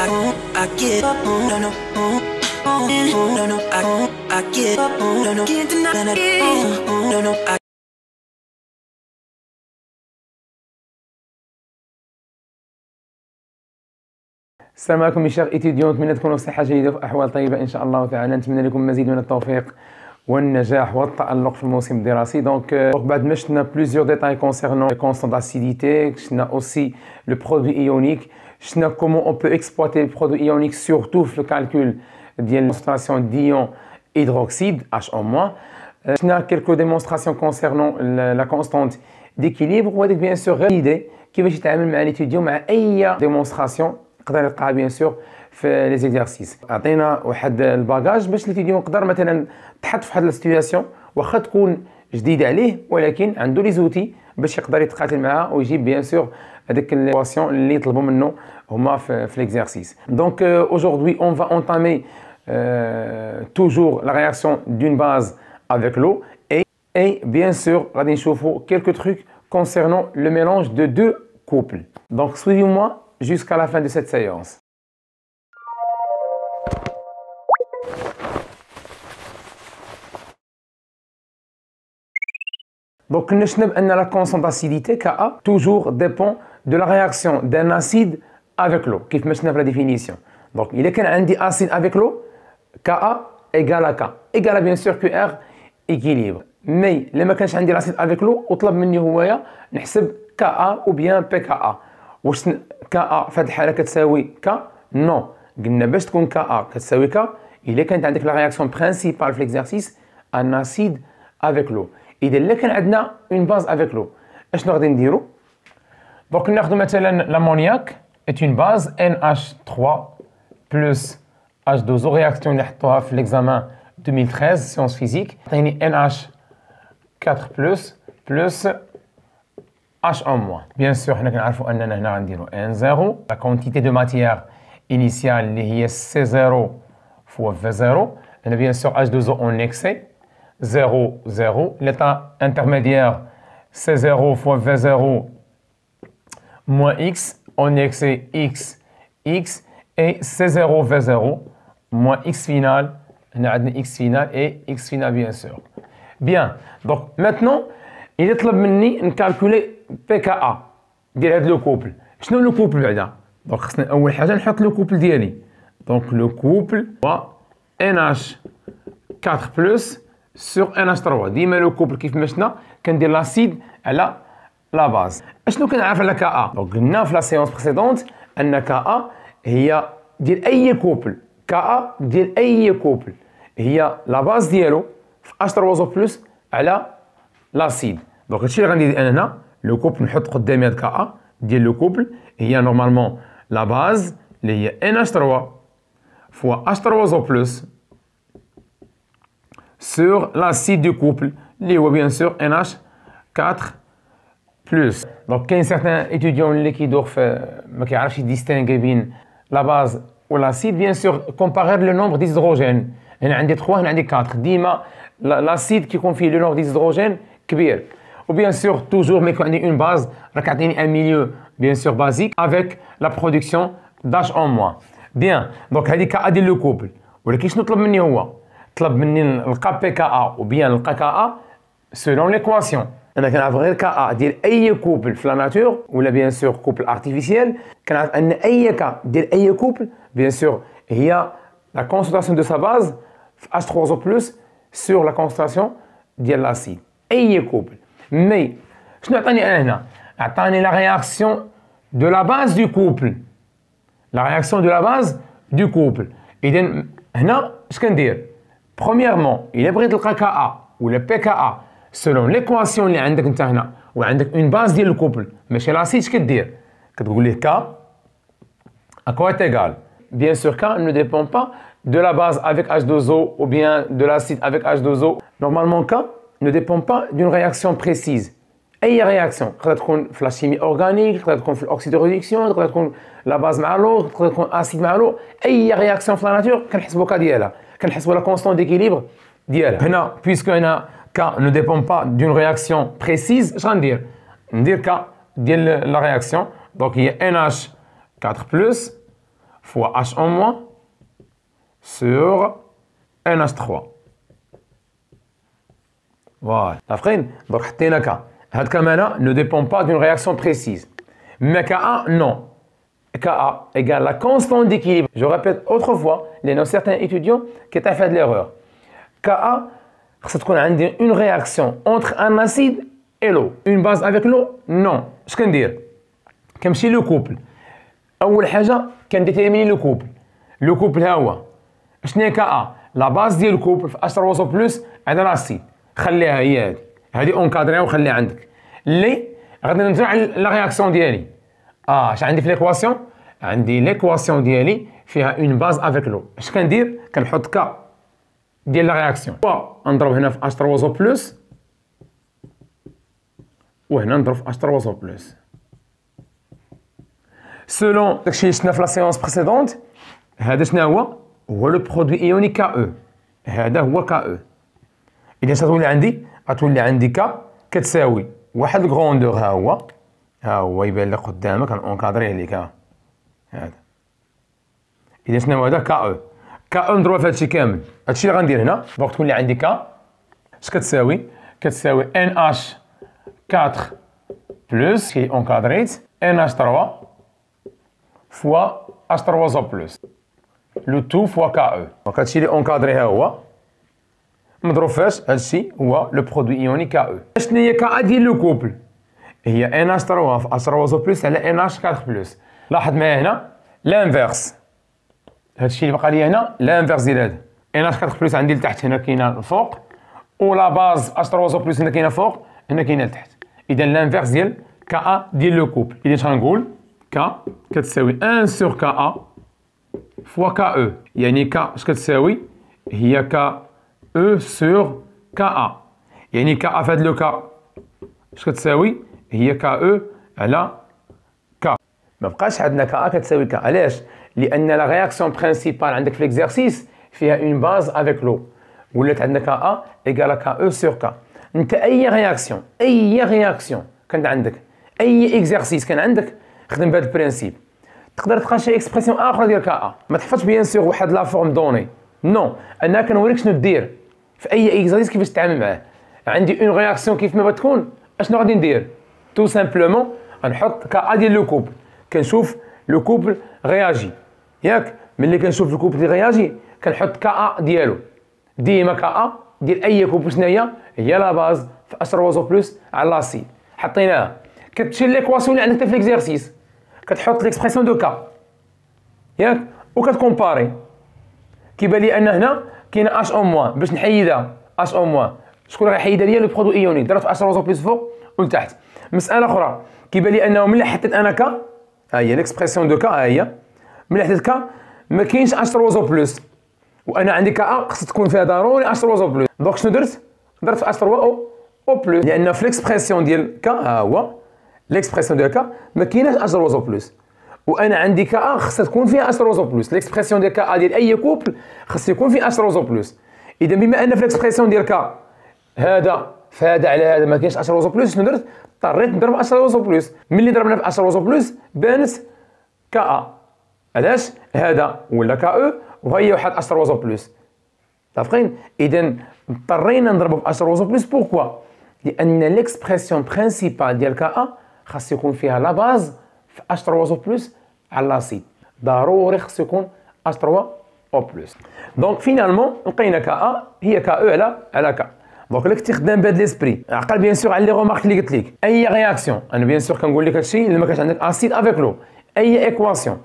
I give up, no, no, no, no, I give up, no, no, can't deny it, no, no, السلام عليكم mes chers étudiants، نتمنى تكونوا بصحة جيدة وفي أحوال طيبة إن شاء الله تعالى. نتمنى لكم مزيد من التوفيق والنجاح والتألق في الموسم الدراسي. Donc بعد ما شفنا plusieurs détails concernant les constants d'acidité، شفنا aussi le produit ionique، شفنا comment on peut exploiter le produit ionique surtout في le calcul ديال concentration d'ion hydroxyde H-. شفنا quelques démonstrations concernant la constante d'équilibre، وهذيك bien sûr غير l'idée كيفاش يتعامل مع l'étudiant مع أي démonstration يقدر يلقاها بيان سور في لي زيكزارسيس. عطينا واحد الباجاج باش ليتيديون يقدر مثلا تحط في واحد السيتوياسيون واخا تكون جديده عليه، ولكن عنده لي زوتي باش يقدر يتقاتل معها ويجيب بيان سور هذيك ليكواسيون اللي يطلبوا منه هما في ليكزارسيس. دونك aujourd'hui on va entamer toujours la réaction d'une base avec l'eau et bien sûr غادي نشوفوا quelques trucs concernant le mélange de deux couples. Donc suivez-moi jusqu'à la fin de cette séance. Donc, nous savons que la constante d'acidité Ka toujours dépend de la réaction d'un acide avec l'eau, qui est la définition. Donc, il est qu'un acide avec l'eau, Ka égale à K, égale à bien sûr QR équilibre. Mais, les ما كانش عندي l'acide avec l'eau, وطلب مني هوايا نحسب Ka ou bien pKa. واش كا في هذه الحاله كتساوي كا؟ نو، قلنا باش تكون كا كتساوي كا الا كانت عندك لا رياكسيون برينسيبال في ليكزارسيس ان اسيد افيك لو. اذا الا كان عندنا اون باز افيك لو اشنو غادي نديرو؟ دونك ناخذ مثلا لامونياك est une base NH3 plus H2O، رياكسيون اللي حطوها في ليكزامان 2013 سيونس فيزيك، عطيني NH4 plus H1-. Bien sûr, nous avons N0, la quantité de matière initiale est C0 fois V0. Et bien sûr, H2O en excès, 0, 0. L'état intermédiaire, C0 fois V0 moins X, en excès X, X. Et C0, V0 moins X final, nous avons X final et X final bien sûr. Bien, donc maintenant, il est طلب de calculer PKA ديال هذا لو كوبل. شنو لو كوبل بعدا؟ دونك خصنا اول حاجه نحط لو كوبل ديالي. دونك لو كوبل هو NH4 بلس سور NH3. ديما لو كوبل كيف ما شفنا كندير لاسيد على لا باز. اشنو كنعرف على كا؟ دونك قلنا في لا سيونس بريسيدونت ان كا هي ديال اي كوبل، كا ديال اي كوبل هي لا باز ديالو في H3O بلس على لاسيد. دونك هادشي اللي غندير انا هنا لو كوبل نحط قدامي هاد كا ديال لو كوبل هي نورمالمون لا باز اللي هي NH3 فوا H3O بلس sur l'acide du couple اللي هو bien sûr NH4 plus. دونك كاين certains étudiants اللي كيدوخ في ما كيعرفش يديستينغي بين لا باز و لاسيد. bien sûr comparer le nombre d'hydrogène، هنا عندي 3 هنا عندي 4، ديما لاسيد كيكون فيه لو نومبر ديزيدروجين كبير. Ou bien sûr, toujours, mais quand on a une base, on a un milieu, bien sûr, basique, avec la production d'H1-. Bien, donc, هذه كا ديال لو كوبل. ولكن شنو طلب مني هو؟ طلب مني نلقى PKA ou bien نلقى KA selon l'équation. أنا كنعرف غير KA ديال أي كوبل في لا ناتور ولا bien sûr كوبل ارتيفيسيال، كنعرف أن أي كا ديال أي كوبل bien sûr هي la concentration de sa base في H3O+ sur la concentration ديال l'acide. أي كوبل. Mais, شنو عطاني أنا هنا؟ عطاني la réaction de la base du couple. La réaction de la base du couple. إذا هنا اش كندير؟ Premièrement, إلا بغيت تلقى KA ولا PKA selon l'équation اللي عندك أنت هنا وعندك une base ديال الكوبل ماشي لاسيد، اش كدير؟ كتقول ليه K à quoi est égal. Bien sûr, K ne dépend pas de la base avec H2O ou bien de l'acide avec H2O. Normalement, K ne dépend pas d'une réaction précise. أي réaction تقدر تكون في la chimie organique، تقدر تكون في l'oxydoréduction، تقدر تكون la base مع l'eau، تقدر تكون acide مع l'eau. أي réaction في la nature كنحسبوا كا ديالها، كنحسبوا la constante d'équilibre ديالها. هنا puisque هنا K ne dépend pas d'une réaction précise، اش غندير؟ ندير K ديال la réaction، donc هي NH4 plus fois H en moins sur NH3. Voilà. Donc, K. Cette K ne dépend pas d'une réaction précise. Mais Ka, non. Ka égale la constante d'équilibre. Je répète autrefois, il y a certains étudiants qui ont fait de l'erreur. Ka, c'est qu'on a une réaction entre un acide et l'eau. Une base avec l'eau? Non. Ce qu'on dit, comme si le couple. أول حاجة كنديتيرميني لو كوبل. لو كوبل ها هو شنو هي كا؟ لا باز ديال الكوبل في H3SO بلس على لاسيد. خليها هي هذه اونكادري وخليها عندك. اللي غادي نرجع على لا رياكسيون ديالي. اش عندي في ليكواسيون؟ عندي ليكواسيون ديالي فيها اون باز افيك لو. اش كندير؟ كنحط كا ديال لا رياكسيون نضرب هنا في H3SO بلس وهنا نضرب في H3SO بلس. سولون داكشي اللي شفنا في لا سيونس بريسيدونت، هذا شنو هو؟ هو لو برودوي ايوني كا او. هذا هو كا او. اذا غتولي عندي كا كتساوي واحد الكروندور ها هو يبان لك قدامك غنكادريه ليك هذا. اذا شنو هو هذا؟ كا او. كا او نضربها في هادشي كامل. هادشي اللي غندير هنا دونك تولي عندي كا اش كتساوي؟ كتساوي NH4 بلس كي اونكادريت NH3 fois H3SO plus. Le tout fois KE. Donc هادشي اللي اونكادري ها هو مضروب فاش؟ هادشي هو لو برودوي ايوني KE. شنو هي KA ديال لو كوبل؟ هي NH3 في H3SO plus على NH4 بلس. لاحظ معايا هنا لانفيرس. هادشي اللي بقى لي هنا لانفيرس ديال هذا. NH4 بلس عندي لتحت هنا كاينه الفوق ولا باز H3SO plus هنا كاينه فوق هنا كاينه لتحت. اذا لانفيرس ديال KA ديال لو كوبل. اذا اش غنقول؟ K كتساوي 1 sur KA fois KE. يعني K اش كتساوي؟ هي KE sur KA. يعني KA في هاد لو كا اش كتساوي؟ هي KE على K. ما بقاش عندنا KA كتساوي K. علاش؟ لأن لا رياكسيون برينسيبال عندك في ليكزارسيس فيها اون باز افيك لو. ولات عندنا KA ايكال KE sur K. انت اي رياكسيون كان عندك اي اكزارسيس كان عندك خدم بهذا البرانسيب. تقدر تلقى شي اكسبرسيون اخرى ديال كا ما تحفظش بيان سور واحد لا فورم دوني. نو انا كنوريك شنو دير في اي اكزارسيس كيفاش تتعامل معاه. عندي اون رياكسيون كيف ما بتكون اشنو غادي ندير؟ تو سامبلومون غنحط كا ديال لو كوبل كنشوف لو كوبل رياجي ياك. ملي كنشوف لو كوبل رياجي كنحط كا ديالو. ديما كا ديال اي كوبل شنو هي لا باز في H3SO بلس على لاسيد. حطيناها كتمشي ليكواسيون اللي عندك في ليكزارسيس كتحط ليكسبرسيون دو كا ياك وكتكومباري. كيبان لي ان هنا كاينه اش او موان باش نحيدها اش او موان. شكون اللي غيحيدها ليا؟ لو برودوي ايوني. درت H3SO بلس فوق ولتحت. مساله اخرى كيبان لي انه ملي حطيت انا كا ها هي ليكسبرسيون دو كا ها هي ملي حطيت كا ما كاينش H3SO بلس وانا عندي كا خص تكون فيها ضروري H3SO بلس. دونك شنو درت H3O بلس لان في ليكسبرسيون ديال كا ها هو ليكسبرسيون ديال كا ما كايناش H3SO بلس وانا عندي كا خصها تكون فيها H3SO بلس. ليكسبرسيون ديال كا ديال اي كوبل خص يكون فيه H3SO بلس. اذا بما ان في ليكسبرسيون ديال كا هذا فهذا على هذا ما كاينش H3SO بلس شنو درت؟ اضطريت نضرب H3SO بلس. ملي ضربنا في H3SO بلس بانت كا. علاش؟ هذا ولا كا وهي واحد H3SO بلس. متفقين؟ اذا اضطرينا نضربوا في H3SO بلس. بوركوا؟ لان ليكسبرسيون برينسيبال ديال كا خاص يكون فيها لا باز في H3SO بلس على لاسيد. ضروري خاص يكون H3O بلس. دونك فينالمون لقينا كا هي كا على كا. دونك لك تخدم بهاد ليسبري عقل بيان سور على لي رومارك اللي قلت لك. اي رياكسيون انا بيان سور كنقول لك هادشي الا ما كانش عندك اسيد افيك لو. اي ايكواسيون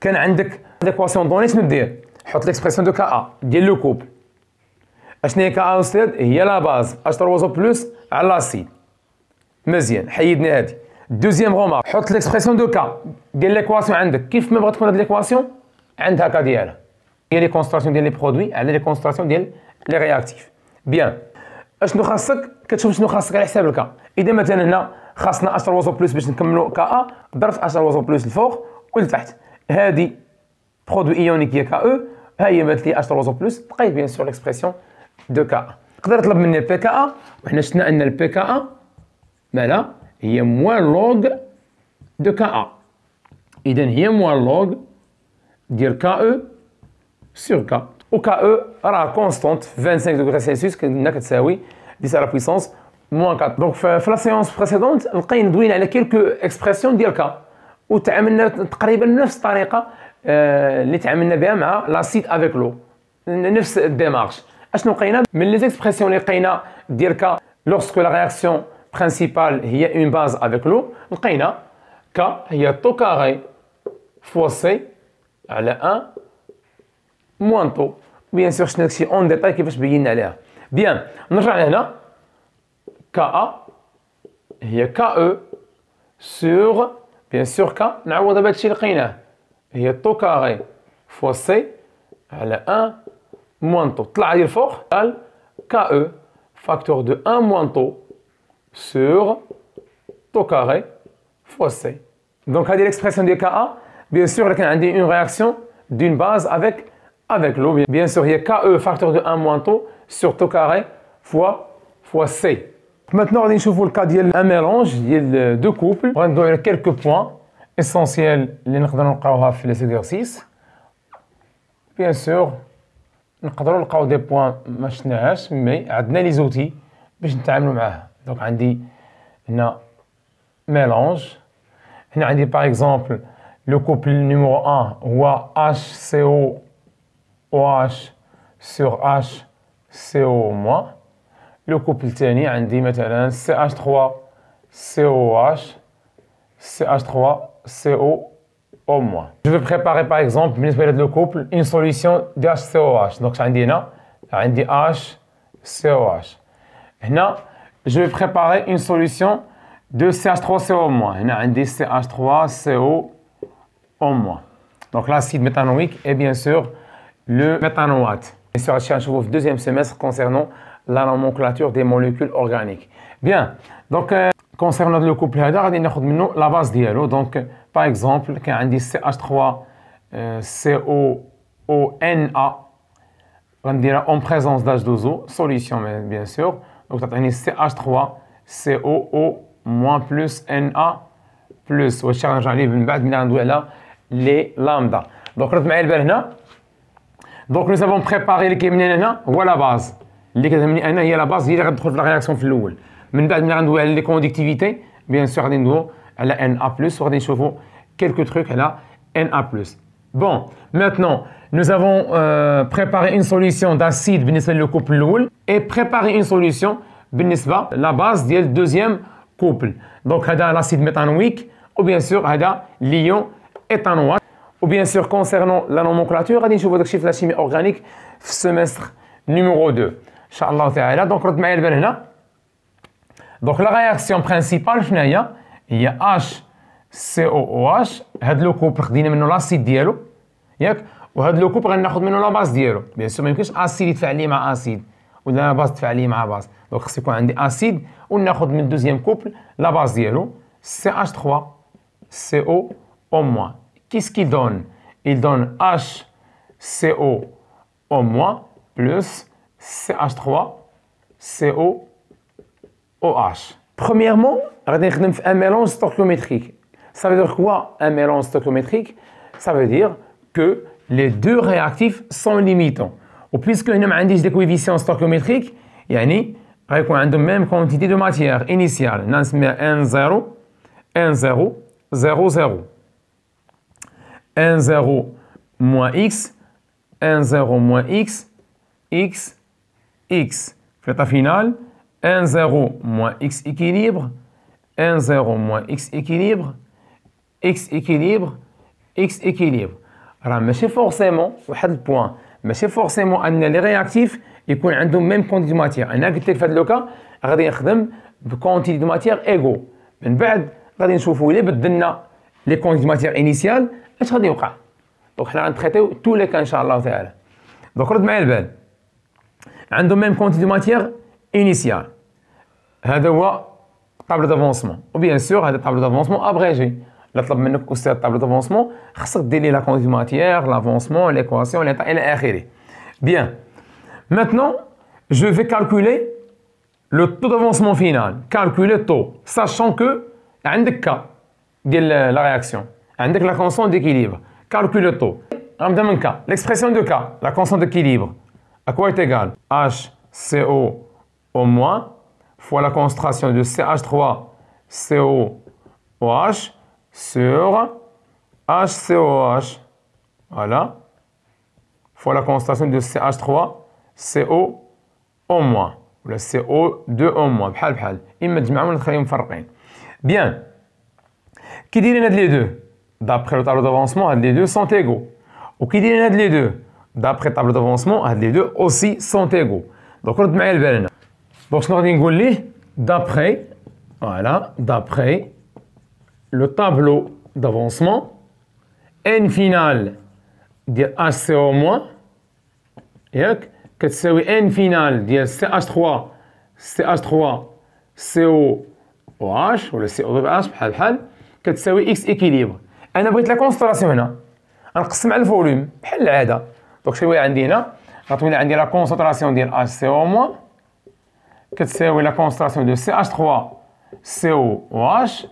كان عندك ليكواسيون دوني شنو دير؟ حط ليكسبرسيون دو كا ديال لو كوبل. اشنو هي كا استاذ؟ هي لا باز H3SO بلس على لاسيد. مزيان حيدنا هادي. دوزيام رومارك حط ليكسبرسيون دو كا ديال ليكواسيون عندك كيف ما بغات تكون هاد ليكواسيون عندها كا ديالها. هي لي كونستراسيون ديال لي برودوي على لي كونستراسيون ديال لي رياكتيف. بيان اشنو خاصك؟ كتشوف شنو خاصك على حساب الكا. اذا مثلا هنا خاصنا H3SO بلس باش نكملوا كا ضربت H3SO بلس الفوق ولتحت. هادي برودوي ايونيك هي كا ها هي بانت لي H3SO بلس. لقيت بيان سور ليكسبرسيون دو كا. تقدر تطلب مني البي كا وحنا شفنا ان البي كا مالا هي موان لوغ دو كا. اذا هي موان لوغ ديال KE sur K. و KE راه كونستونت 25 degrés Celsius كنا كتساوي 10 à la puissance moins 4. دونك في لا سيونس بريسيدونت لقينا دوينا على كيلكو اكسبرسيون ديال K وتعاملنا تقريبا نفس الطريقه اللي تعاملنا بها مع لاسيد افيك لو، نفس الديمارش. اشنو لقينا من لي زيكسبرسيون اللي لقينا ديال K لورسكو لا رياكسيون برينسيبال هي اون باز افيك لو، لقينا K هي طو كاري فوا سي على 1 موان طو. بيان سور شفنا داكشي اون ديتاي كيفاش بينا عليها. بيان نرجع لهنا كا هي KE سور بيان سور K نعوض دابا هادشي اللي لقيناه هي طو كاري فوا سي على 1 موان طو. طلع لي الفوق قال KE فاكتور دو 1 موان طو سور طو كاري فوا سي. دونك هذه ليكسبرسيون ديال KA بيان سور كان عندي اون رياكسيون دون باز avec l'eau. Bien sûr, il y a KE facteur de 1 moins taux sur taux carré fois C. Maintenant, on va voir le cas d'un mélange de deux couples. On va donner quelques points essentiels اللي نقدروا نلقاوها في les exercices. Bien sûr, نقدروا نلقاو des points ما شفناهاش مي عندنا لي زوتي باش نتعاملوا معاه. دونك عندي هنا mélange. هنا عندي par exemple le couple numéro 1 هو HCO OH sur HCO-. Le couple الثاني عندي مثلا CH3 COH CH3CO-. Je vais préparer par exemple بالنسبة لهاد le couple une solution de HCOH. Donc عندي هنا عندي HCOH. هنا je vais préparer une solution de CH3CO-. هنا عندي CH3CO-. Donc l'acide méthanoïque est bien sûr le méthanoate. Et sur le deuxième semestre concernant la nomenclature des molécules organiques. Bien, donc concernant le couple هذا غادي ناخذ منه la base ديالو. Donc par exemple كان عندي CH3 COONA غنديرها en présence d'H2O solution bien sûr. Donc تعطيني CH3 COO moins plus Na plus. واش غنرجع ليه من بعد ملي غندوي على les lambda. Donc رد معايا البال هنا. Donc nous avons préparé اللي كيهمني هنا هو لا باز اللي كتهمني انا هي لا باز هي اللي غتدخل في لا رياكسيون في الاول. من بعد ملي غندوي على لي كونديكتيفيتي بيان سور غادي ندويو على Na+ وغادي نشوفوا quelques trucs على Na+. Bon, maintenant nous avons préparé une solution d'acide بالنسبه للكوبل الاول et préparé une solution بالنسبه لا باز ديال الدوزيام كوبل. دونك هذا لاسيد ميثانويك ou bien sûr هذا ليون éthanoate. Ou bien sûr, concernant la nomenclature, غادي نشوفوا داكشي في la chimie organique في السيمستر numéro 2 ان شاء الله تعالى. دونك رد معايا البال هنا. دونك لا رياكسيون برينسيبال شنو هي HCOOH. هاد لو كوب خدينا منه لاسيد ديالو ياك، وهاد لو كوب غناخذ منه لا باز ديالو. بيان سور ما يمكنش اسيد يتفاعل لي مع اسيد ولا لا باز تفاعل لي مع باز. دونك خص يكون عندي اسيد وناخذ من دوزيام كوبل لا باز ديالو CH3CO-. Qu'est-ce qu'il donne? Il donne HCO- plus CH3COOH. Premièrement, on va faire un mélange stoichiométrique. Ça veut dire quoi un mélange stoichiométrique? Ça veut dire que les deux réactifs sont limitants. Ou puisque nous avons des coefficients stoichiométriques, يعني غيكون عندهم même quantité de matière initiale. نسميها N0 N0 0 0. 1,0 moins x, 1,0 moins x, x, x. L'état final, 1,0 moins x équilibre, 1,0 moins x équilibre, x équilibre, x équilibre. Alors, ماشي forcément, واحد البوان, ماشي forcément أن les réactifs يكون عندهم même quantité de matière. أنا قلت لك في هذا لوكا غادي نخدم بكونتيتي دو ماتيير ايغو. من بعد غادي نشوفوا إلا بدلنا لي كونتيتي دو ماتيير انيسيال اش غادي يوقع. دونك حنا غنتريتيو تو لي كان ان شاء الله تعالى. دونك رد معايا البال. عندهم ميم كونتيتي دو ماتيير انيسيال. هذا هو طابلو دافونسمون. وبيان سور هذا طابلو دافونسمون ابريجي. لا طلب منك استاذ طابلو دافونسمون خاصك دير لي لا كونتيتي دو ماتيير، لافونسمون، ليكواسيون، ليطا الى اخره. بيان. Maintenant, je vais calculer le taux d'avancement final. Calculer le taux, sachant que عندك K ديال la réaction. عندك la constante d'équilibre. Calcule le taux. غنبدا من K. L'expression de K, la constante d'équilibre, à quoi est égale HCO au moins fois la concentration de CH3COOH sur HCOH. Voilà. Fois la concentration de CH3CO au moins. Ou la CO2 au moins. بحال بحال. إما تجمعهم ولا تخليهم مفرقين. Bien. Qui dit les deux? D'après le tableau d'avancement, les deux sont égaux. Ou qui dit les deux? D'après le tableau d'avancement, les deux aussi sont égaux. Donc, on va le donc, je vais vous dire d'après, voilà, d'après le tableau d'avancement, N final de HCO-, que c'est N final de CH3, CH3COOH, ou le CO2H, كتساوي X équilibre. أنا بغيت لا كونسنتراسيون هنا غنقسم على الفوليوم بحال العادة. دونك شنو عندي هنا؟ غتولي لي عندي لا كونسنتراسيون ديال HCO- كتساوي لا كونسنتراسيون دو CH3COOH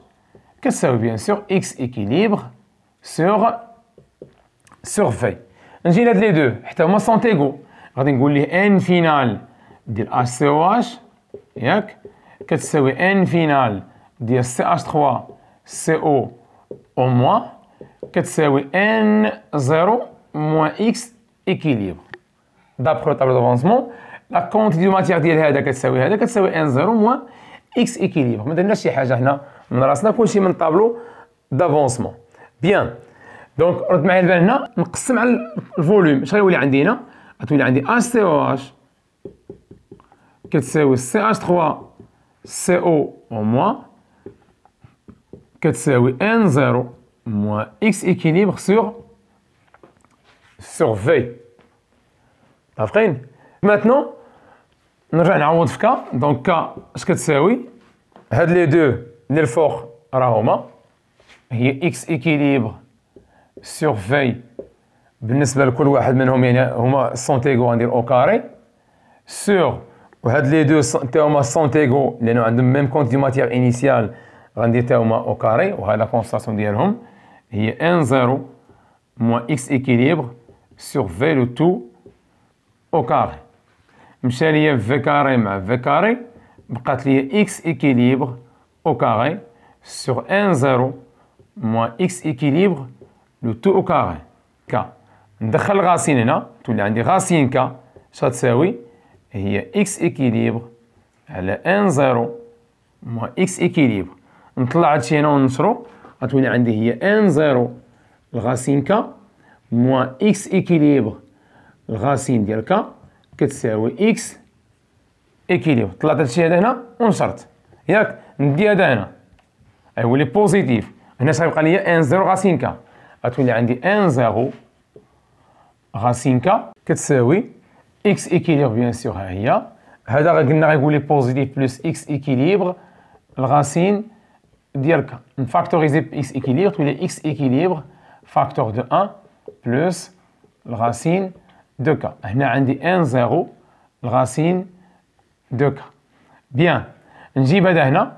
كتساوي بيان سور X équilibre sur V. نجي لهاد لي دو حتى هما سون ايغو. غادي نقول ليه N فينال ديال HCOH ياك كتساوي N فينال ديال CH3CO au moins كتساوي N0 moins X équilibre. D'après le tableau d'avancement, la quantité de matière ديال هذا كتساوي N0 moins X équilibre. ما درناش شي حاجة هنا من راسنا كلشي من طابلو d'avancement. Bien. دونك رد معايا البال هنا نقسم على الفوليوم. اش غيولي عندي هنا؟ غتولي عندي HCOH كتساوي CH3CO au moins كتساوي N0 moins X équilibre sur V. عارفين؟ Maintenant نرجع نعوض في K. دونك K اش كتساوي؟ هاد لي دو اللي الفوق راهما هي X équilibre sur V بالنسبة لكل واحد منهم يعني هما سونتيغو غندير أو كاري سور وهاد لي دو تا هما سونتيغو لأنو عندهم ميم كونتي دو ماتيير إنيسيال غندير تا هما أو كاري وهاد لا كونستراسيون ديالهم هي N0 moins X équilibre sur V le tout au carré. مشى ليا في كاري مع في كاري بقات ليا X équilibre au carré sur N0 moins X équilibre le tout au carré. K. ندخل الغاسين هنا تولي عندي غاسين K اش غتساوي؟ هي X équilibre على N0 moins X équilibre. نطلع هادشي هنا وننشرو غتولي عندي هي N0 الغاسين K moins X équilibre الغاسين ديال K كتساوي X équilibre. طلعت هادشي هذا هنا ونشرت ياك ندي هذا هنا غيولي بوزيتيف. هنا اش غيبقى ليا N0 غاسين K غتولي عندي N0 غاسين K كتساوي X équilibre بيان سور ها هي هذا قلنا غيقول لي بوزيتيف بلس X équilibre الغاسين ديال K نفاكتوريزي ب X équilibre تولي X équilibre فاكتور دو 1 بلس الغاسين دو K. هنا عندي N0 الغاسين دو K. بيان نجيب هذا هنا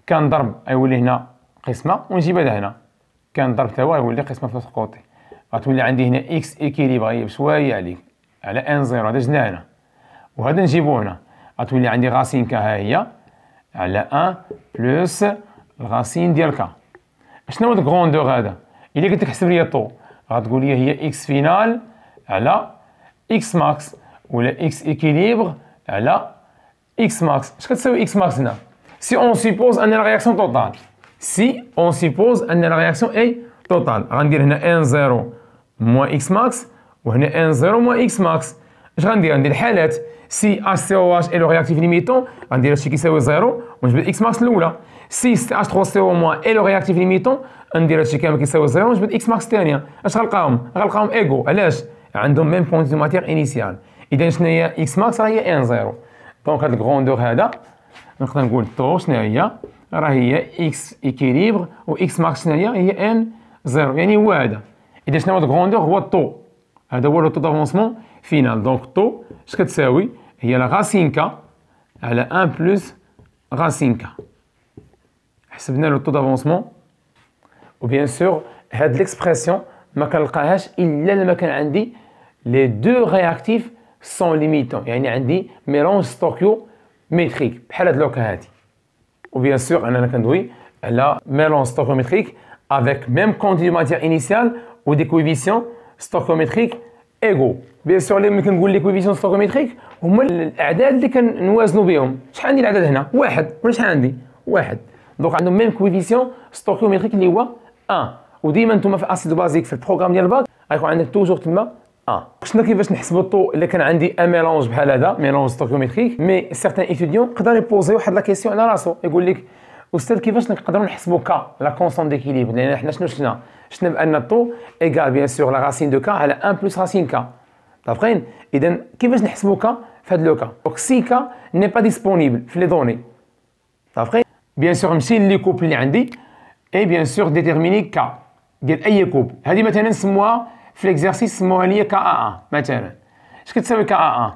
كنضرب غيولي هنا قسمة ونجيب هذا هنا كنضرب تا هو غيولي قسمة في لوطخ كوتي غتولي عندي هنا X équilibre غير بشوية عليك على N0 هذا جنا هنا وهذا نجيبو هنا غتولي عندي غاسين K ها هي على 1 بلس الغاسين ديال K. شنو هو الكغوندور هذا؟ إلا قلت لك حسب لي طو غتقول لي هي X فينال على X ماكس ولا X équilibre على X ماكس. اش كتساوي X ماكس هنا؟ Si on suppose أن la réaction totale si on suppose أن la réaction est totale غندير هنا N0 moins X max وهنا N0 moins X max. اش غندير؟ ندير الحالات si HCOH est le réactif limitant غندير هادشي كيساوي 0 ونجبد X max الأولى. si CH3CO- est le réactif limitant ندير هادشي كامل كيساوي 0 ونجبد X max الثانية. اش غنلقاهم؟ غنلقاهم ايغو. علاش؟ عندهم ميم كونتي دو ماتيير انيسيال. إذا شنو هي X max؟ راه هي N0. دونك هاد الكغوندور هذا نقدر نقول طو شنو هي؟ راه هي X équilibre و X max شنو هي N0 يعني هو هذا. إذا شنو هو الكغوندور؟ هو الطو. هذا هو لو طو دافونسمون فينال. دونك طو اش كتساوي؟ هي لا غاسين K على 1 بلس غاسين K. حسبنا لو طو دافونسمون و بيان سور هاد ليكسبرسيون ما كنلقاهاش الا لما كان عندي لي دو رياكتيف سون ليميتون، يعني عندي ميلونج ستوكيوميتريك بحال هاد لوكا هادي. وبيان سور اننا كندوي على ميلونج ستوكيوميتريك افيك ميم كونتي دو ماتيير انيسيال و دي كويفيسيون ستوكيوميتريك ايغو. بيان سور اللي ملي كنقول لي كويفيسيون ستوكيوميتريك هما الاعداد اللي كنوازنوا بهم. شحال عندي العدد هنا؟ واحد، ولا شحال عندي؟ واحد. دونك عندهم ميم كويفيسيون ستوكيوميتريك اللي هو 1. وديما نتوما في اسيد بازيك في البروغرام ديال الباك غيكون عندك توجور تما 1. شفنا كيفاش نحسبوا الطو الا كان عندي ان ميلونج بحال هذا، ميلونج ستوكيوميتريك. مي سيغتان ايتيديون يقدر يبوزي واحد لا كيسيون على راسو، يقول لك استاذ كيفاش نقدروا نحسبوا كا لا كونستون ديكيليبر؟ لان حنا شنو شفنا بان الطو ايغال بيان سور لا راسين دو كا على 1 بلس راسين كا. دافقين؟ اذا كيفاش نحسبوا كا في هذا لو كا؟ دونك سي كا ني با ديسپونيبل في لي دوني. دافقين؟ بيان سور نمشي لي كوبل اللي عندي اي بيان سور ديتيرميني كا ديال اي كوبل. هذه مثلا نسموها في ليكزارسيس سموها ليا كا ا مثلا. اش كتساوي كا ا؟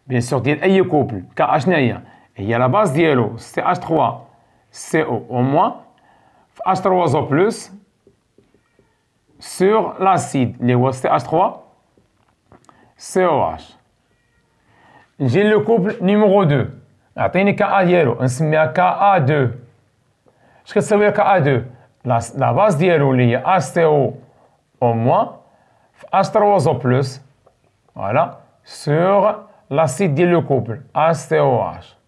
بيان سور ديال اي كوبل كا ا شنو هي لا باز ديالو سي اش 3 سي او او موان في اش 3 زو بلس سور لاسيد اللي هو سي اش 3 سي او اش. نجي لو كوبل نيميرو 2، اعطيني كا ا ديالو نسميها كا ا 2. اش كتساوي كا ا 2؟ لا باز ديالو اللي هي اش سي او او موان في اش 3 زو بلس فوالا سور لاسيد ديال لو كوبل اش سي او اش.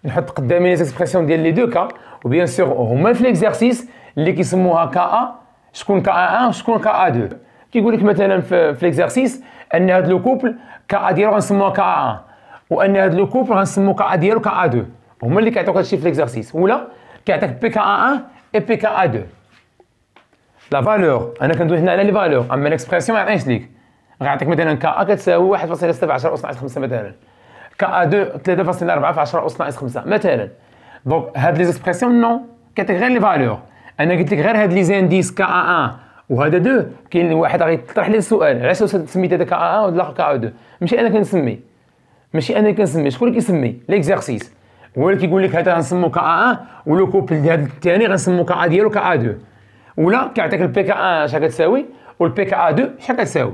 نحط قدامي لي زيكسبرسيون ديال لي دو كا، وبيان سور هما في ليكزارسيس اللي كيسموها كا ا. شكون كا ا 1 وشكون كا ا 2؟ كيقول لك مثلا في ليكزارسيس ان هاد لو كوبل كا ا ديالو غنسموها كا ا 1 وان هاد لو كوبل غنسمو كا ا ديالو كا ا 2. هما اللي كيعطيوك هادشي في ليكزارسيس، ولا كيعطيك بي كا ا 1 اي بي كا ا 2. لا فالور انا كندوي هنا على لي فالور، اما ليكسبرسيون ما يعطينيش ليك. غيعطيك مثلا كا ا كتساوي 1.6 في 10 أس ناقص 5 مثلا، كا ا 2 3.4 في 10 أس ناقص 5 مثلا. دونك هاد لي زيكسبرسيون نو كيعطيك غير لي فالور. انا قلت لك غير هاد لي زانديس كا ا 1 وهذا 2. كاين واحد غيطرح لي السؤال علاش سميت هذا كا ا 1 والاخر كا ا 2؟ ماشي انا كنسمي، ماشي انا كنسمي، شكون اللي كيسمي؟ ليكزارسيس. هو اللي كيقول لك هذا غنسمو كا ا 1 ولو كوبل ديال الثاني غنسمو كا ا ديالو كا ا 2. ولا كيعطيك البي كا 1 شحال كتساوي والبي كا 2 شحال كتساوي.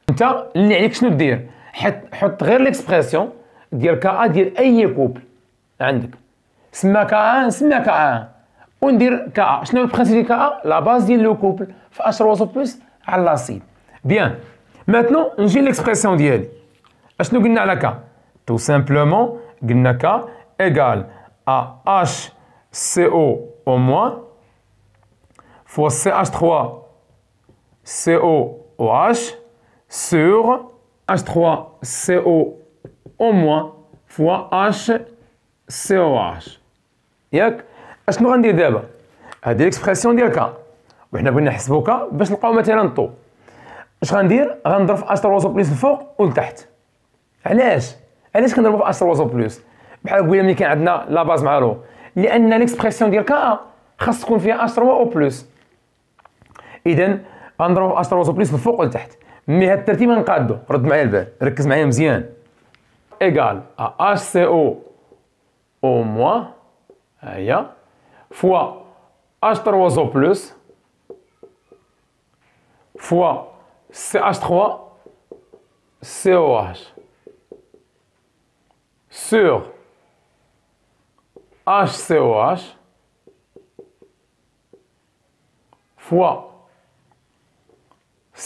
انت اللي عليك شنو دير؟ حط غير ليكسبرسيون ديال كا ديال اي كوبل عندك، سما كا سما كا وندير كا. شنو البرانسيب ديال كا؟ لا باز ديال لو كوبل في اش 3 بلس على لاسيد. بيان ماتنو نجي ليكسبرسيون ديالي. اشنو قلنا على كا؟ تو سامبلومون قلنا كا ايغال ا اش سي او او موان fois CH3COOH sur H3CO au moins fois HCOH. ياك اشنو غندير دابا؟ هذه ليكسبرسيون ديال كا وحنا بغينا نحسبو كا باش نلقاو مثلا الطو. اش غندير؟ غنضرب في H3 بلس الفوق والتحت. علاش كنضربو في H3 بلس؟ بحال قلنا ملي كان عندنا لا باز مع لو، لان ليكسبرسيون ديال كا خاص تكون فيها H3 او بلس. اذا غنضرب H3 بلس من الفوق لتحت. مي هاد الترتيب غنقادو، رد معايا البال، ركز معايا مزيان. ايغال ا HCO او موان ها هي فوا H3 بلس فوا CH3 COH sur HCOH fois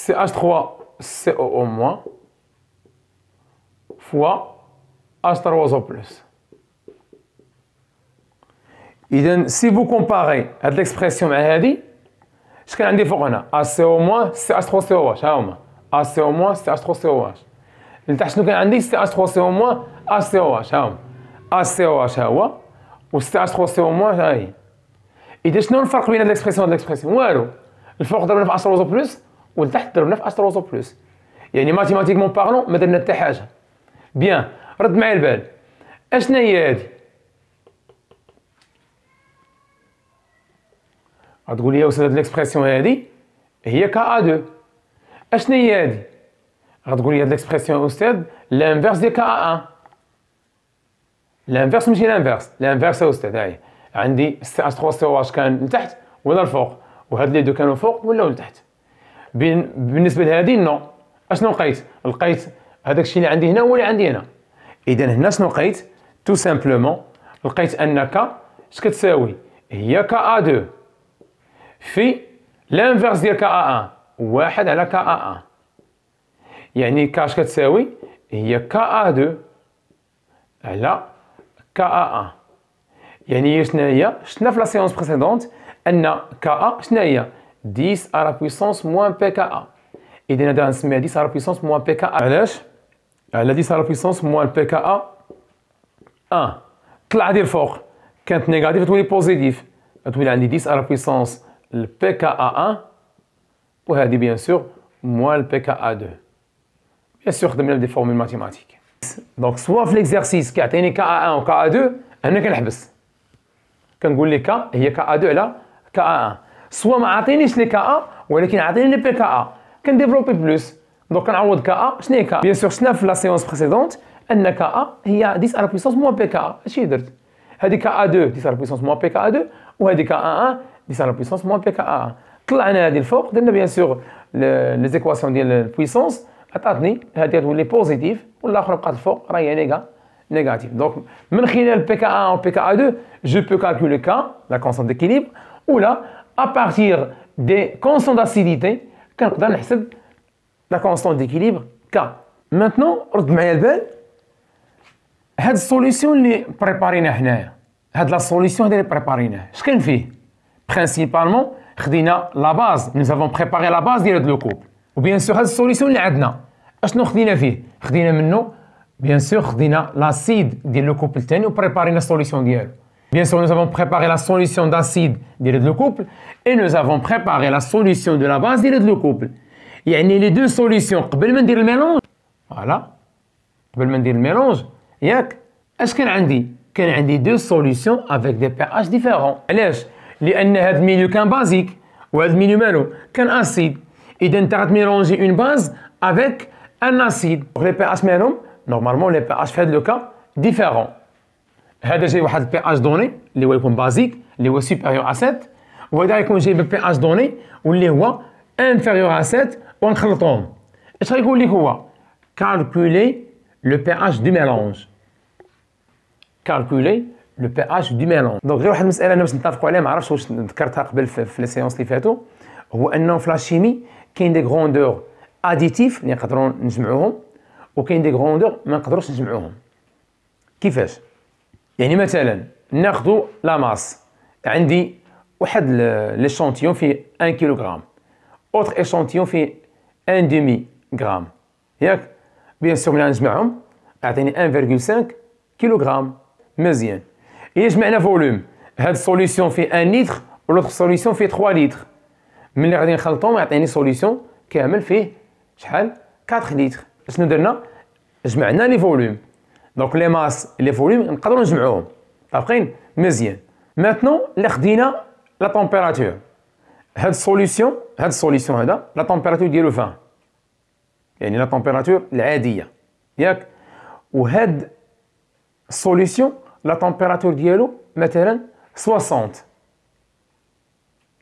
CH3CO- fois H3O+. إذا si vous comparez هاد l'expression مع هادي، اش كان عندي فوق هنا HCO- CH3COH ها هما HCO- CH3COH. لتحت شنو كان عندي CH3CO- HCOH ها هما HCOH ها هو و CH3CO- ها هي. إذا شنو الفرق بين هاد ليكسبرسيون وهاد ليكسبرسيون؟ والو. الفوق ضربنا في H3 بلس والتحت ضربنا في H3 بلس، يعني ماتيماتيكمون بارلون ما درنا حتى حاجه. بيان رد معايا البال، اشنا هي هادي؟ غتقول لي يا استاذ هاد ليكسبرسيون هادي هي كا 2. اشنا هي هادي؟ غتقول لي هاد ليكسبرسيون استاذ لانفيرس ديال كا 1. لانفيرس ماشي لانفيرس، لانفيرس يا استاذ هاهي عندي CH3COH كان لتحت ولا الفوق، وهاد لي دو كانوا فوق ولا لتحت. بالنسبه لهذه نو. اشنو لقيت؟ لقيت هذاك الشيء اللي عندي هنا هو اللي عندي هنا. اذا هنا شنو لقيت؟ تو سامبلومون لقيت ان ك اش كتساوي؟ هي كا ا 2 في لانفيرس ديال كا ا 1 واحد على كا ا 1. يعني كا اش كتساوي؟ هي كا ا 2 على كا ا 1. يعني هي شنو هي؟ شفنا في لا سيونس بريسيدونت ان كا ا شنو هي؟ 10 à la puissance moins pKa. إذا هذا نسميها 10 à la puissance moins pKa. علاش؟ على 10 à la puissance moins pKa 1. طلع هذه الفوق كانت نيجاتيف تولي بوزيتيف، تولي عندي 10 à la puissance pKa 1 وهذه بيان سور moins pKa 2. بيان سور خدمنا دي فورمول ماتيماتيك. دونك سوا في ليكزارسيس كيعطيني كا 1 و كا 2 هنا كنحبس كنقول لي كا هي كا 2 على كا 1. سوا ما عطينيش لي كا ولكن عطيني لي بي كا كنديفلوبي بلوس. دونك كنعوض كا شنو هي كا؟ بيان سور شفنا في لا سيونس بريسيدونت ان كا هي 10 على بويسونس موان بي كا. اش درت؟ هذه كا 2 10 على بويسونس موان بي كا 2 وهذه كا 1 10 على بويسونس موان بي كا 1. طلعنا هذه الفوق درنا بيان سور لي زيكواسيون ديال البويسونس عطاتني هذه تولي بوزيتيف والاخرى بقات الفوق راهي نيجاتيف. دونك من خلال بي كا 1 و بي كا 2 جو بو كالكولي كا لا كونستانت ديكيليبر ولا à partir des constantes d'acidité كنقدر نحسب la constante d'équilibre K. Maintenant رد معايا البال هاد السوليسيون اللي بريبارينا حنايا، هاد لا سوليسيون اللي بريباريناه اش كان فيه؟ برينسيبالمون خدينا لا باز، نو افون بريباري لا باز ديال هاد لو كوب، وبيان سور هاد السوليسيون اللي عندنا اشنو خدينا فيه؟ خدينا منه بيان سور خدينا لاسيد ديال لو كوبل الثاني وبريبارينا السوليسيون ديالو. Bien sûr, nous avons préparé la solution d'acide de le couple et nous avons préparé la solution de la base de le couple. يعني les deux solutions قبل ما ندير الميلونج فوالا قبل ما ندير الميلونج ياك اش كان عندي؟ كان عندي deux solutions avec des pH différents. علاش؟ لأن هاد الميليو كان بازيك وهاد الميليو مالو كان اسيد. إذا أنت غتميلونجي une base avec un acide. Les pH مالهم normalement les pH في هاد لو كا différents. هذا جاي واحد البي اش دوني اللي هو يكون بازيك اللي هو سوبيريور ا 7 وهذا يكون جايب البي اش دوني واللي هو انفيريور ا 7 ونخلطهم. اش غيقول لك هو؟ كالكولي لو بي اش دو ميلونج. كالكولي لو بي اش دو ميلونج. دونك غير واحد المساله انا باش نتفقوا عليها ما عرفتش واش ذكرتها قبل في لي سيونس اللي فاتوا، هو انه في لا شيمي كاين دي غروندور اديتيف اللي نقدروا نجمعوهم وكاين دي غروندور ما نقدروش نجمعوهم. كيفاش؟ يعني مثلا ناخذ لا ماس، عندي واحد ليشانتيون فيه 1 كيلوغرام، اوتر ايشانتيون فيه 1 دومي غرام ياك. بيان سور ملي نجمعهم يعطيني 1.5 كيلوغرام. مزيان. إلا جمعنا فوليوم هاد السوليسيون فيه 1 لتر ولوتر سوليسيون فيه 3 لتر، ملي غادي نخلطهم يعطيني سوليسيون كامل فيه شحال؟ 4 لتر. شنو درنا؟ جمعنا لي فوليوم. دونك لي ماس لي فوليوم نقدروا نجمعوهم. متفقين؟ مزيان. ماتنون اللي خدينا لا طومبيراتور، هاد السوليسيون هذا لا طومبيراتور ديالو 20، يعني لا طومبيراتور العاديه ياك. وهاد السوليسيون لا طومبيراتور ديالو مثلا 60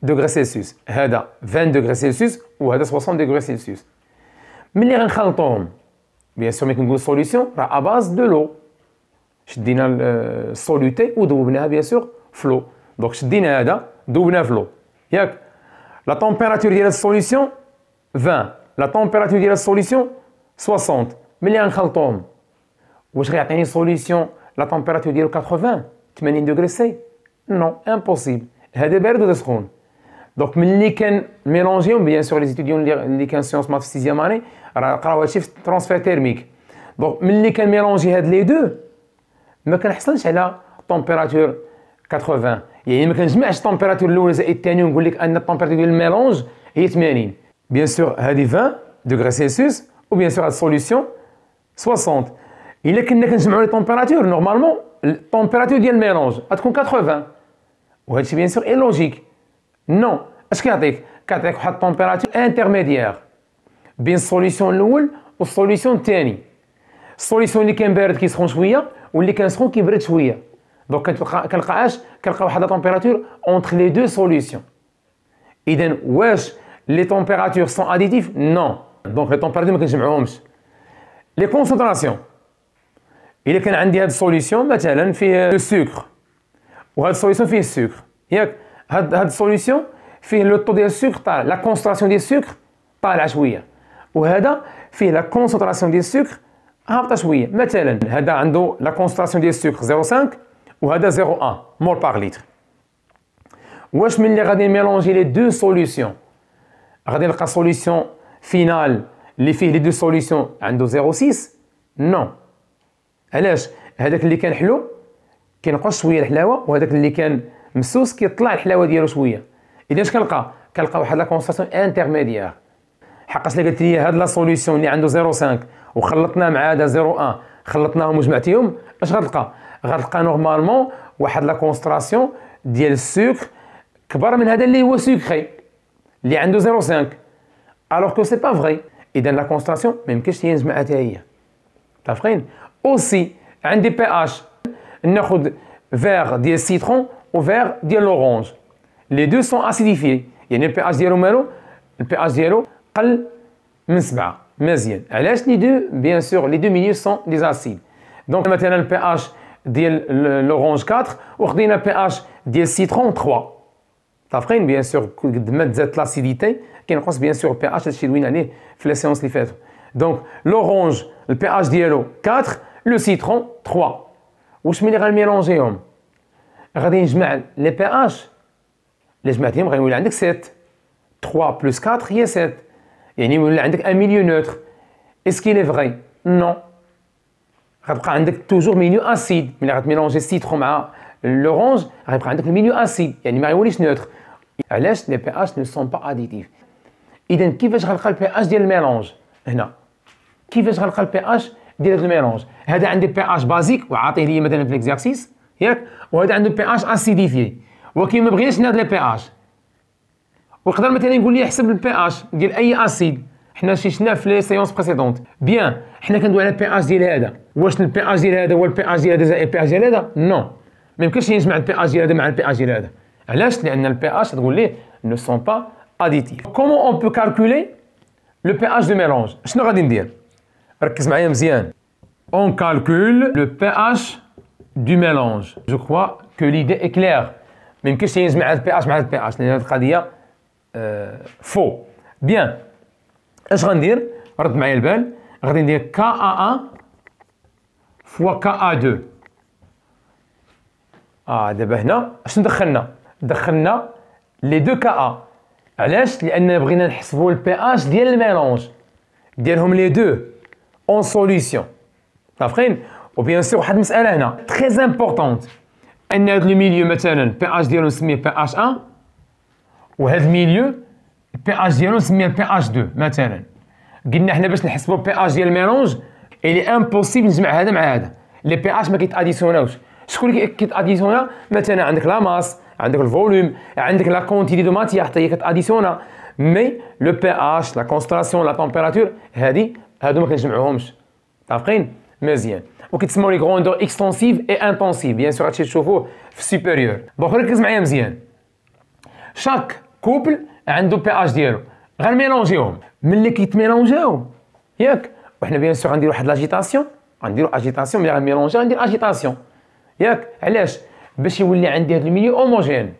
دوغري سلسيوس، هذا 20 دوغري سلسيوس وهذا 60 دوغري سلسيوس. ملي غنخلطوهم بيان سور ملي كنقول سوليسيون راه اباز دو لو، شدينا السوليتي وذوبناها بيان سور فلو. دونك شدينا هذا ذوبناه فلو ياك. لا طومبيراتور ديال السوليسيون 20، لا طومبيراتور ديال السوليسيون 60. ملي غنخلطوهم واش غيعطيني سوليسيون لا طومبيراتور ديالو 80 دوغري سي؟ نو امبوسيبل، هذا بارد وهذا سخون. دونك ملي كان ميلونجيهم بيان سور لي ستوديون اللي كان سيونس مات في سيزيام اني راه قراو هادشي في ترانسفير تيرميك. دونك ملي كان ميلونجي هاد لي دو ما كنحصلش على طومبيراتور 80، يعني ما كنجمعش الطومبيراتور الاول زائد الثاني ونقول لك ان الطومبيراتور ديال الميلونج هي 80. بيان سور هذه 20 دوغري سلسيوس وبيان سور هاد السوليسيون 60. الا كنا كنجمعوا لي طومبيراتور نورمالمون الطومبيراتور ديال الميلونج غتكون 80 وهادشي بيان سور اي لوجيك. نو، اش كيعطيك؟ كيعطيك واحد الطومبيراتور انترميديير بين السوليسيون الاول والسوليسيون الثاني. السوليسيون اللي كان بارد كيسخن شويه واللي كان سخون كيبرد شويه. دونك كنلقى واحد لا طومبيراتور اونتر لي دو سوليسيون. اذا واش les températures sont additives? Non. Donc les températures ما كنجمعوهمش. Les concentrations. إلا كان عندي هاد السوليسيون مثلا فيه السكر وهاد السوليسيون فيه السكر ياك هاد السوليسيون فيه لو طو ديال السكر طالع لا كونسنتراسيون ديال السكر طالعه شويه وهذا فيه لا كونسنتراسيون ديال السكر هابطه شويه مثلا هذا عنده لا كونسنتراسيون ديال السكر 0.5 وهذا 0.1 مول باغ لتر واش ملي غادي نميلونجي لي دو سوليسيون غادي نلقى سوليسيون فينال اللي فيه لي دو سوليسيون عنده 0.6 نو علاش هذاك اللي كان حلو كينقص شويه الحلاوه وهذاك اللي كان مسوس كيطلع الحلاوه ديالو شويه اذا اش كنلقى واحد لا كونسنتراسيون انترميديير حقاش اللي قلت لي هاد لا سوليسيون اللي عنده 0.5 وخلطناه مع هذا 0.1 خلطناهم وجمعتيهم اش غتلقى نورمالمون واحد لا كونسنتراسيون ديال السكر كبر من هذا اللي هو سكري اللي عنده 0.5 الوغ كو سي با فري اذا لا كونسنتراسيون ما يمكنش نجمعها حتى هي متفقين اوسي عندي بي اش ناخذ فيغ ديال السيترون وفيغ ديال لورانج لي دو سون اسيديفيي يعني البي اش ديالو مالو البي اش ديالو قل من 7 مزيان علاش لي دو بيان سور لي دو ميليو سون دي اسيد دونك مثلا البي اش ديال لورانج 4 وخدينا البي اش ديال السيترون 3 متفقين بيان سور قد ما تزادت لاسيديتي كينقص بيان سور البي اش هادشي دوينا عليه في لي سيونس اللي فاتوا دونك لورانج البي اش ديالو 4 لو سيترون 3 واش ملي غنميلونجيهم غادي نجمع لي بي اش اللي جمعتيهم غيولي عندك 7 3 بلس 4 هي 7 يعني يولي عندك ان ميليو نوتر اسكي لي فغي نو غتبقى عندك توجور ميليو اسيد ملي غتميلونجي السيترون مع لورانج غيبقى عندك الميليو اسيد يعني ما غيوليش نوتر علاش لي بي اش نو سون با اديتيف اذا كيفاش غنلقى البي اش ديال الميلونج هنا كيفاش غنلقى البي اش ديال هذا الميلونج هذا عنده بي اش بازيك وعاطيه لي مثلا في ليكزارسيس ياك وهذا عنده بي اش اسيديفي ولكن ما بغيناش نهضر لي بي اش ويقدر مثلا يقول لي احسب البي اش ديال اي اسيد حنا شفنا في لي سيونس بريسيدونت بيان حنا كندوي على البي اش ديال هذا واش البي اش ديال هذا هو البي اش ديال هذا زائد البي اش ديال هذا نو ما يمكنش نجمع البي اش ديال هذا مع البي اش ديال هذا علاش لان البي اش تقول ليه نو سون با اديتيف كومون اون بو كالكولي لو بي اش دو ميلونج شنو غادي ندير ركز معايا مزيان on calcule le pH du mélange je crois que l'idée est claire ما يمكنش نجمع البي اش مع البي اش لان هذه القضيه فو بيان اش غندير رد معايا البال غادي ندير كا1 فوا كا2 دابا هنا شنو دخلنا لي دو كا علاش لان بغينا نحسبوا البي اش ديال الميلونج ديالهم لي دو اون سوليسيون متفقين وبيان سور واحد المساله هنا تري امبورطونت ان هذا لو ميليو مثلا بي اش ديالو نسميه بي اش 1 وهذا الميليو بي اش ديالو نسميه بي اش 2 مثلا قلنا حنا باش نحسبوا بي اش ديال الميلونج الي امبوسيبل نجمع هذا مع هذا لي بي اش ما كيتاديسيوناوش شكون اللي كيتاديسيونا مثلا عندك لا ماس عندك الفوليوم عندك لا كونتيتي دو ماتيير حتى هي كتاديسيونا مي لو بي اش لا كونسنتراسيون لا تمبيراتور هادو ما كنجمعوهمش متفقين مزيان وكيتسموا لي غروندور اكستنسيف اي انتنسيف بيان سور هادشي تشوفوه في سوبيريور دونك ركز معايا مزيان شاك كوبل عنده بي اش ديالو غنميلونجيهم ملي كيتميلونجاو ياك وحنا بيان سور غنديرو واحد لاجيتاسيون غنديرو اجيتاسيون ملي غنميلونجي غندير اجيتاسيون ياك علاش باش يولي عندي هاد الميليو هوموجين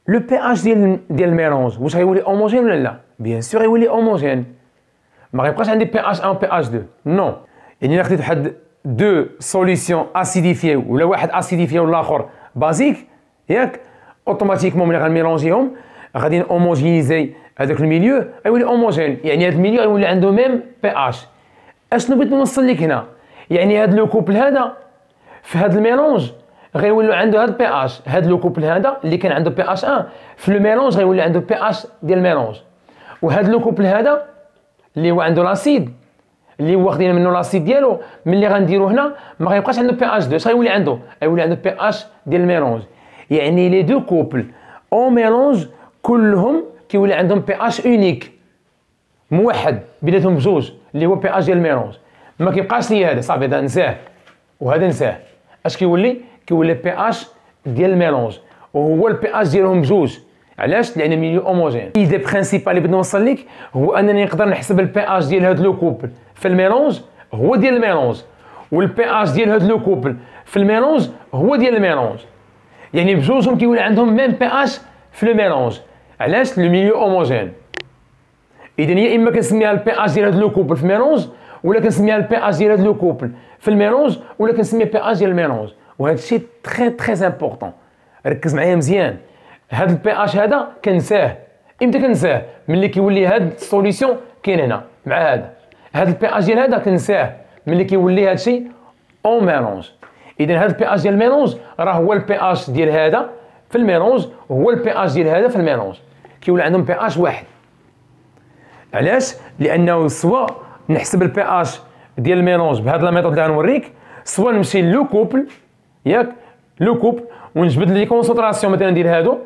لو بي اش ديال الميلونج واش غيولي هوموجين ولا لا بيان سور يولي هوموجين ما غيبقاش عندي بي اش 1 و بي اش 2 نو يعني الا خديت واحد دو سوليسيون اسيديفيي ولا واحد اسيديفيي ولا الاخر بازيك ياك اوتوماتيكمون ملي غنميلونجيهم غادي هوموجينيزي هذاك الميليو غيولي هوموجين يعني هذا الميليو غيولي عنده ميم بي اش اشنو بغيت نوصل لك هنا يعني هذا لو كوبل هذا في هذا الميلونج غيولي عنده هذا بي اش هذا لو كوبل هذا اللي كان عنده بي اش 1 في لو ميلونج غيولي عنده بي اش ديال الميلونج وهذا لو كوبل هذا اللي هو عنده لاسيد اللي هو واخدين منه لاسيد ديالو ملي غنديرو هنا ما غيبقاش عنده بي اش 2 اش غيولي عنده بي اش ديال الميلونج يعني لي دو كوبل او ميلونج كلهم كيولي عندهم بي اش اونيك موحد بيناتهم بجوج اللي هو بي اش ديال الميلونج ما كيبقاش لي هذا صافي هذا نساه وهذا نساه اش كيولي بي اش ديال الميلونج وهو البي اش ديالهم بجوج علاش؟ لان الميليو هوموجين. الايدي برينسيبال اللي بدنا نوصل لك هو انني نقدر نحسب البي اش ديال هاد لو كوبل في الميلونج هو ديال الميلونج، والبي اش ديال هاد لو كوبل في الميلونج هو ديال الميلونج. يعني بجوجهم كيولي عندهم ميم بي اش في لو ميلونج. علاش؟ لو ميليو هوموجين. اذا يا اما كنسميها البي اش ديال هاد لو كوبل في الميلونج، ولا كنسميها البي اش ديال هاد لو كوبل في الميلونج، ولا كنسميها بي اش ديال الميلونج. وهذا الشيء تري امبورطون، ركز معايا مزيان. هاد البي اش هذا كنساه. امتى كنساه؟ ملي كيولي هاد السوليسيون كاين هنا مع هذا. هاد البي اش ديال هذا كنساه ملي كيولي هاد الشيء اون ميلونج. اذا هاد البي اش ديال الميلونج راه هو البي اش ديال هذا في الميلونج، وهو البي اش ديال هذا في الميلونج، كيولي عندهم بي اش واحد. علاش؟ لانه سواء نحسب البي اش ديال الميلونج بهاد لا ميثود اللي غنوريك، سواء نمشي لو كوبل ياك لو كوبل ونجبد لي كونسونطراسيون مثلا ديال هادو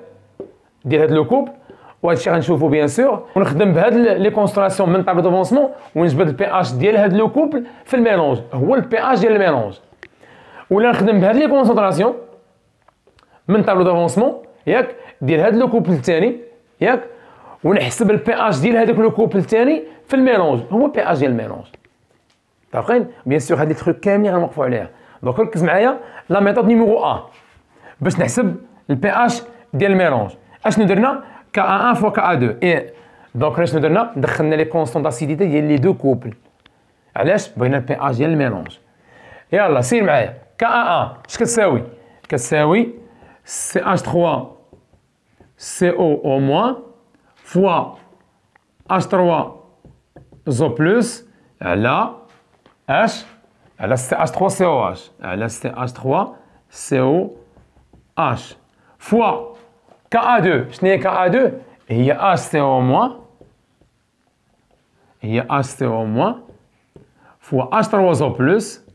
ديال هاد لو كوبل، وهذا الشيء غنشوفو بيان سور، ونخدم بهاد لي كونسونطراسيون من طابلو دافونسمون ونجبد البي اش ديال هاد لو كوبل في الميلونج هو البي اش ديال الميلونج. ولا نخدم بهاد لي كونسونطراسيون من طابلو دافونسمون ياك ديال هاد لو كوبل الثاني ياك، ونحسب البي اش ديال هذاك لو كوبل الثاني في الميلونج هو بي اش ديال الميلونج. متفقين؟ بيان سور هاد لي تروك كاملين غنوقفوا عليها. دونك ركز معايا لا ميثود نيميرو ا باش نحسب البي اش ديال الميلونج. اشنو درنا؟ كا ا 1 فوا كا ا 2 اي دونك اشنو درنا؟ دخلنا لي كونستون داسيديتي ديال لي دو كوبل. علاش؟ بغينا البي اش ديال الميلونج. يلا سير معايا. كا ا 1 اش كتساوي؟ كتساوي سي اش 3 سي او او موان فوا اش 3 زو بلس على اش على سي اش 3 سي او اش على سي اش 3 سي او اش فوا كا ا 2. شنو هي كا ا 2؟ هي اش سي او موان، هي اش سي او موان فوا اش 3 زو بلس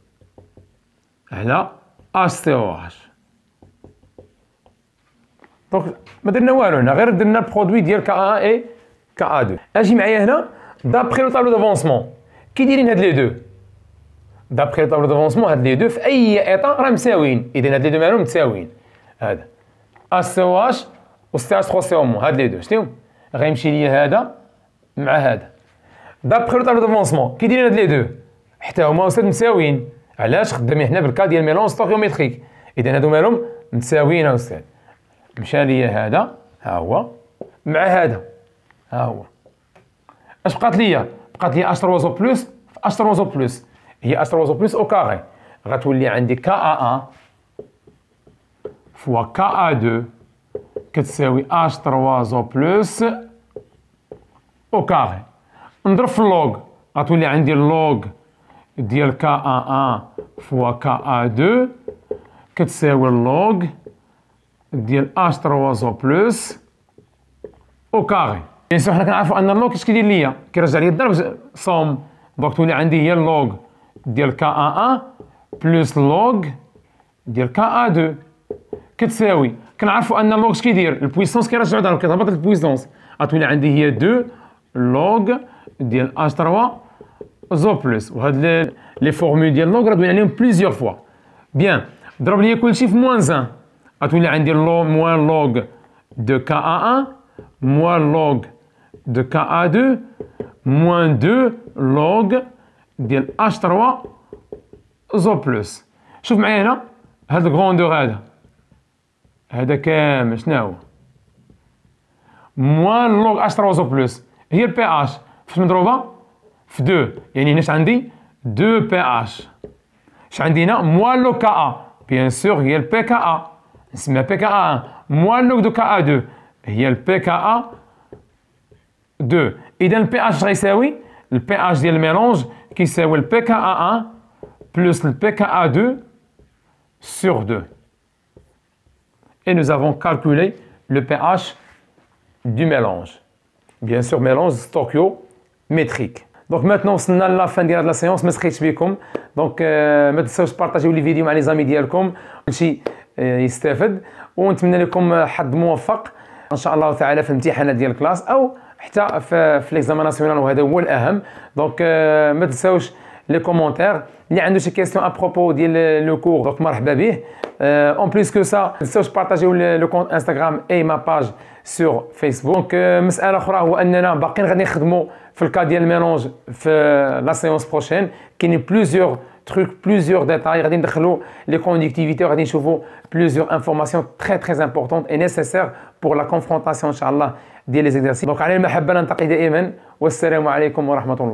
على اش سي او اش. دونك ما درنا والو هنا، غير درنا البرودوي ديال كا 1 اي كا 2. اجي معايا هنا دابخي لو طابلو دافونسمون كي دايرين هاد لي دو. دابخي لو طابلو دافونسمون هاد لي دو في اي ايطا راه مساويين. اذا هاد لي دو مالهم متساويين. هذا اش سي او اش و سي اش 3 سي او مو، هاد لي دو شنو غيمشي ليا هذا مع هذا. دابخي لو طابلو دافونسمون كي دايرين هاد لي دو حتى هما وسط مساويين. علاش؟ خدامين حنا بالكا ديال ميلونج ستوكيوميتريك. اذا هادو مالهم متساويين استاذ. مشى ليا هذا ها هو مع هذا ها هو. اش بقات ليا؟ بقات ليا اش 3 زو بلس في اش 3 زو بلس، هي اش 3 زو بلس او كاري. غتولي عندي كا ا 1 فوا كا ا 2 كتساوي اش 3 زو بلس او كاري. نضرب في اللوغ غتولي عندي اللوغ ديال كا ا 1 فوا كا ا 2 كتساوي اللوغ ديال اش 3 زو بلس او كاري. بيان سور حنا كنعرفوا ان اللوغ اش كيدير ليا؟ كيرجع ليا الضرب صوم. دونك تولي عندي هي اللوغ ديال كا ا 1 بلس اللوغ ديال كا ا 2 كتساوي. كنعرفوا ان اللوغ اش كيدير؟ البويسونس كيرجعو ضرب كتهبط البويسونس. غتولي عندي هي 2 لوغ ديال اش 3 زو بلس. وهاد لي فورمول ديال اللوغ راه دوينا عليهم بليزيور فوا. بيان ضرب لي كلشي في موان 1 غتولي عندي موان لوغ دو كا ا 1 موان لوغ دو كا ا 2 موان 2 لوغ ديال اش 3 زو بلس. شوف معايا هنا هاد الكروندور هذا كامل شنو هو؟ موان لوغ اش 3 زو بلس هي البي اش فاش مضروبه في 2. يعني هنا اش عندي 2 بي اش. اش عندي هنا؟ موان لوغ كا ا بيان سور هي البي كا ا نسميها بي كا ا 1 موان لوغ دو كا ا 2 هي البي كا ا 2. اذا البي اش غيساوي البي اش ديال الميلونج كيساوي البي كا ا 1 بلس البي كا ا 2 sur 2. Et nous avons calculé le pH du mélange. Bien sûr, mélange stoichiométrique. Donc maintenant, وصلنا لا فان ديال هاد لا سيونس. ما سخيتش بكم. دونك ما تنساوش تبارطاجيو لي فيديو مع لي زامي ديالكم كلشي يستافد. ونتمنى لكم حظ موفق ان شاء الله تعالى في الامتحانات ديال الكلاس او حتى في ليكزامان ناسيونال، وهذا هو الاهم. دونك ما تنساوش لي كومونتير. اللي عنده شي كيسيون ابروبو ديال لو كور دونك مرحبا به. اون بليس كو سا ما تنساوش بارطاجيو لو كونت انستغرام اي ما باج sur Facebook. دونك مساله اخرى هو اننا باقيين غادي نخدموا في الكا ديال الميلونج في لا سيونس بروشين. كاينين بليزيور تروك بليزيور ديتاي غادي ندخلوا لي كوندكتيفيتي وغادي نشوفوا بليزيور انفورماسيون تري امبورطونت اي نيسيسير بور لا كونفرونطاسيون ان شاء الله ديال لي زيكزارسيس. دونك على المحبه نلتقي دائما، والسلام عليكم ورحمه الله.